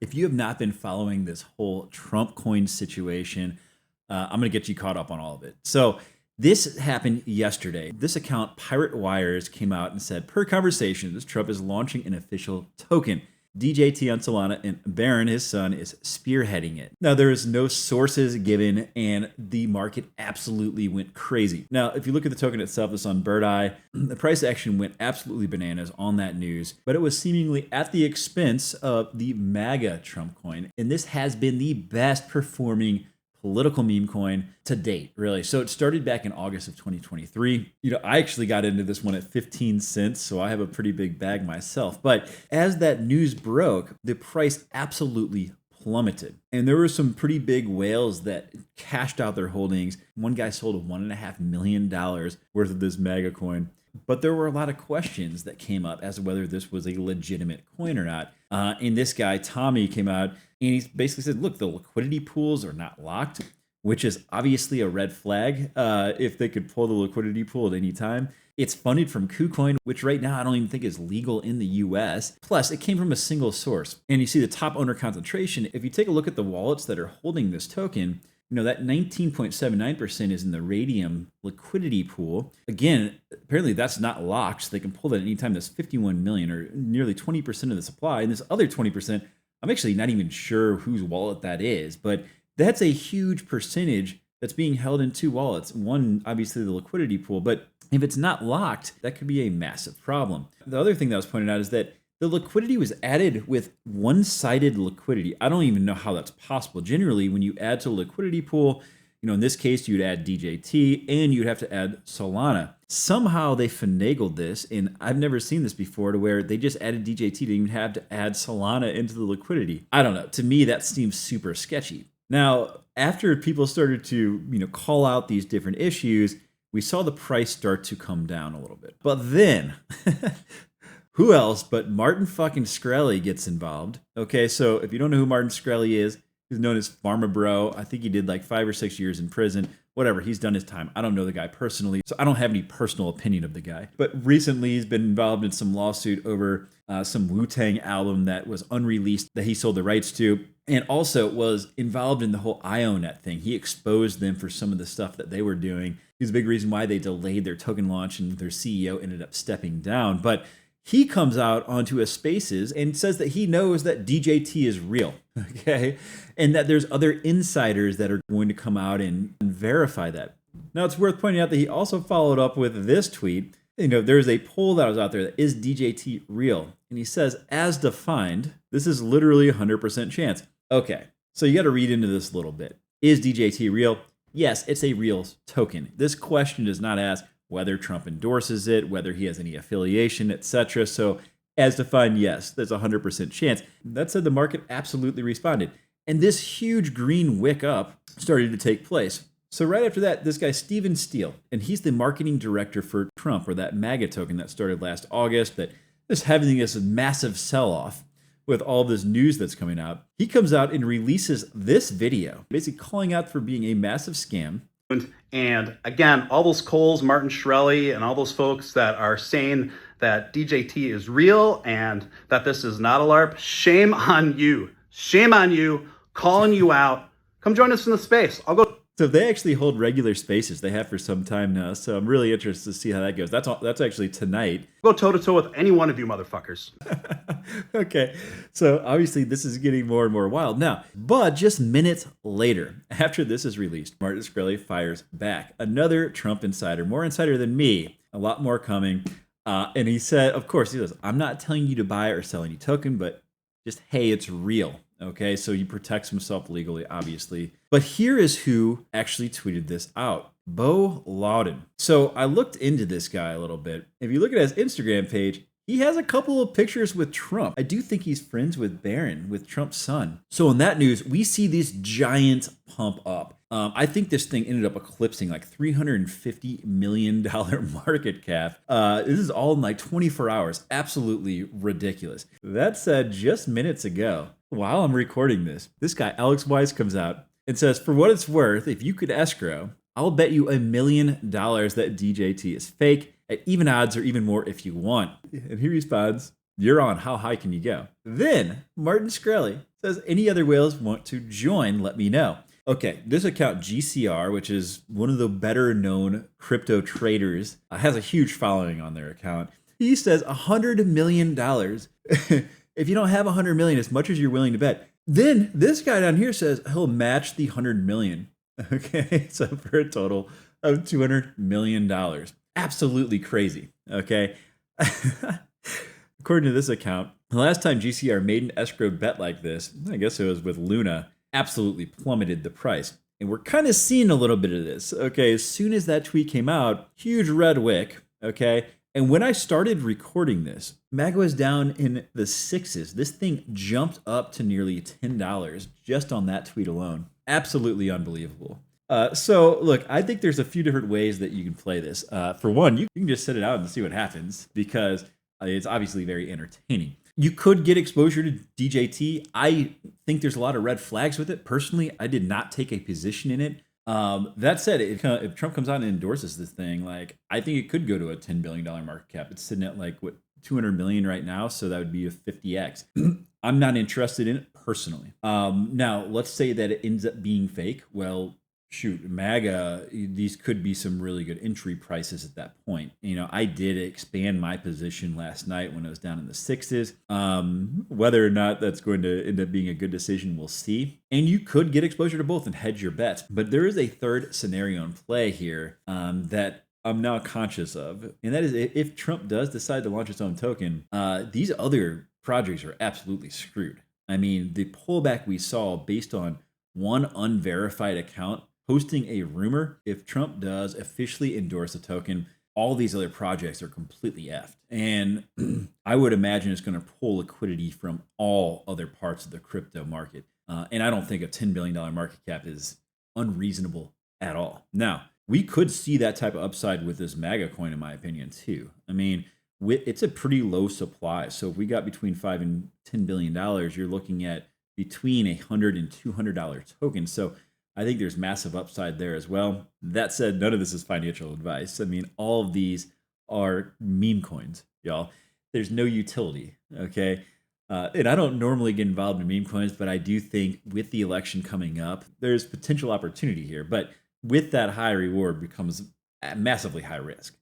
If you have not been following this whole Trump coin situation, I'm going to get you caught up on all of it. So this happened yesterday. This account, Pirate Wires, came out and said, per conversations, Trump is launching an official token. DJT on Solana, and Barron, his son, is spearheading it. Now, there is no sources given, and the market absolutely went crazy. Now, if you look at the token itself, it's on Bird Eye. The price action went absolutely bananas on that news, but it was seemingly at the expense of the MAGA Trump coin. And this has been the best performing political meme coin to date, really. So it started back in August of 2023. I actually got into this one at 15 cents, so I have a pretty big bag myself. But as that news broke, the price absolutely plummeted. And there were some pretty big whales that cashed out their holdings. One guy sold $1.5 million worth of this MAGA coin. But there were a lot of questions that came up as to whether this was a legitimate coin or not. And this guy, Tommy, came out and he basically said, look, the liquidity pools are not locked, which is obviously a red flag if they could pull the liquidity pool at any time. It's funded from KuCoin, which right now I don't even think is legal in the US. Plus, it came from a single source. And you see the top owner concentration. If you take a look at the wallets that are holding this token, that 19.79% is in the Radium liquidity pool. Again, apparently that's not locked, so they can pull that at any time. That's 51 million, or nearly 20% of the supply. And this other 20%, I'm actually not even sure whose wallet that is, but that's a huge percentage that's being held in two wallets. One, obviously the liquidity pool, but if it's not locked, that could be a massive problem. The other thing that was pointed out is that the liquidity was added with one-sided liquidity. I don't even know how that's possible. Generally, when you add to a liquidity pool, in this case, you'd add DJT and you'd have to add Solana. Somehow they finagled this, and I've never seen this before, to where they just added DJT, didn't even have to add Solana into the liquidity. I don't know. To me, that seems super sketchy. Now, after people started to, call out these different issues, we saw the price start to come down a little bit. But then who else but Martin fucking Shkreli gets involved? Okay, so if you don't know who Martin Shkreli is, he's known as Pharma Bro. I think he did like 5 or 6 years in prison. Whatever, he's done his time. I don't know the guy personally, so I don't have any personal opinion of the guy. But recently, he's been involved in some lawsuit over some Wu-Tang album that was unreleased that he sold the rights to, and also was involved in the whole IONET thing. He exposed them for some of the stuff that they were doing. He's a big reason why they delayed their token launch, and their CEO ended up stepping down. But he comes out onto his spaces and says that he knows that DJT is real, okay? And that there's other insiders that are going to come out and verify that. Now, it's worth pointing out that he also followed up with this tweet. There's a poll that was out there that is DJT real? And he says, as defined, this is literally 100% chance. Okay, so you got to read into this a little bit. Is DJT real? Yes, it's a real token. This question does not ask whether Trump endorses it, whether he has any affiliation, etc. So as defined, yes, there's a 100% chance. That said, the market absolutely responded. And this huge green wick up started to take place. So right after that, this guy, Steven Steele, and he's the marketing director for Trump, or that MAGA token that started last August, that is having this massive sell-off with all this news that's coming out. He comes out and releases this video, basically calling out for being a massive scam. And again, all those Coles, Martin Shkreli, and all those folks that are saying that DJT is real and that this is not a LARP, shame on you. Shame on you. Calling you out. Come join us in the space. I'll go. So they actually hold regular spaces. They have for some time now. So I'm really interested to see how that goes. That's actually tonight. Go toe-to-toe with any one of you motherfuckers. Okay. So obviously this is getting more and more wild now. But just minutes later, after this is released, Martin Shkreli fires back. Another Trump insider, more insider than me, a lot more coming. And he said, of course, he says, I'm not telling you to buy or sell any token, but just, hey, it's real. Okay, so he protects himself legally, obviously. But here is who actually tweeted this out. Beau Loudon. So I looked into this guy a little bit. If you look at his Instagram page, he has a couple of pictures with Trump. I do think he's friends with Barron, with Trump's son. So in that news, we see this giant pump up. I think this thing ended up eclipsing like $350 million market cap. This is all in like 24 hours. Absolutely ridiculous. That said, just minutes ago, while I'm recording this guy, Alex Wise, comes out and says, for what it's worth, if you could escrow, I'll bet you $1 million that DJT is fake at even odds or even more if you want. And he responds, You're on. How high can you go? Then Martin Shkreli says, any other whales want to join, let me know. Okay, this account GCR, which is one of the better known crypto traders, has a huge following on their account. He says $100 million. If you don't have $100 million, as much as you're willing to bet. Then this guy down here says he'll match the $100 million. Okay, so for a total of $200 million. Absolutely crazy. Okay. According to this account, the last time GCR made an escrowed bet like this, I guess it was with Luna, absolutely plummeted the price. And we're kind of seeing a little bit of this. Okay, as soon as that tweet came out, huge red wick. Okay. And when I started recording this, MAGA was down in the sixes. This thing jumped up to nearly $10 just on that tweet alone. Absolutely unbelievable. So look, I think there's a few different ways that you can play this. For one, you can just set it out and see what happens because it's obviously very entertaining. You could get exposure to DJT. I think there's a lot of red flags with it. Personally, I did not take a position in it. That said, if Trump comes out and endorses this thing, like I think it could go to a $10 billion market cap. It's sitting at like what 200 million right now, so that would be a 50x. I'm not interested in it personally. Now let's say that it ends up being fake. Well, shoot, MAGA, these could be some really good entry prices at that point. You know, I did expand my position last night when I was down in the sixes. Whether or not that's going to end up being a good decision, we'll see. And you could get exposure to both and hedge your bets. But there is a third scenario in play here that I'm now conscious of. And that is if Trump does decide to launch its own token, these other projects are absolutely screwed. I mean, the pullback we saw based on one unverified account posting a rumor, if Trump does officially endorse a token, all these other projects are completely effed. And I would imagine it's going to pull liquidity from all other parts of the crypto market. And I don't think a $10 billion market cap is unreasonable at all. Now, we could see that type of upside with this MAGA coin, in my opinion, too. I mean, it's a pretty low supply. So if we got between $5 and $10 billion, you're looking at between $100 and $200 tokens. So I think there's massive upside there as well. That said, none of this is financial advice. I mean, all of these are meme coins, y'all. There's no utility, okay? And I don't normally get involved in meme coins, but I do think with the election coming up, there's potential opportunity here. But with that high reward becomes massively high risk.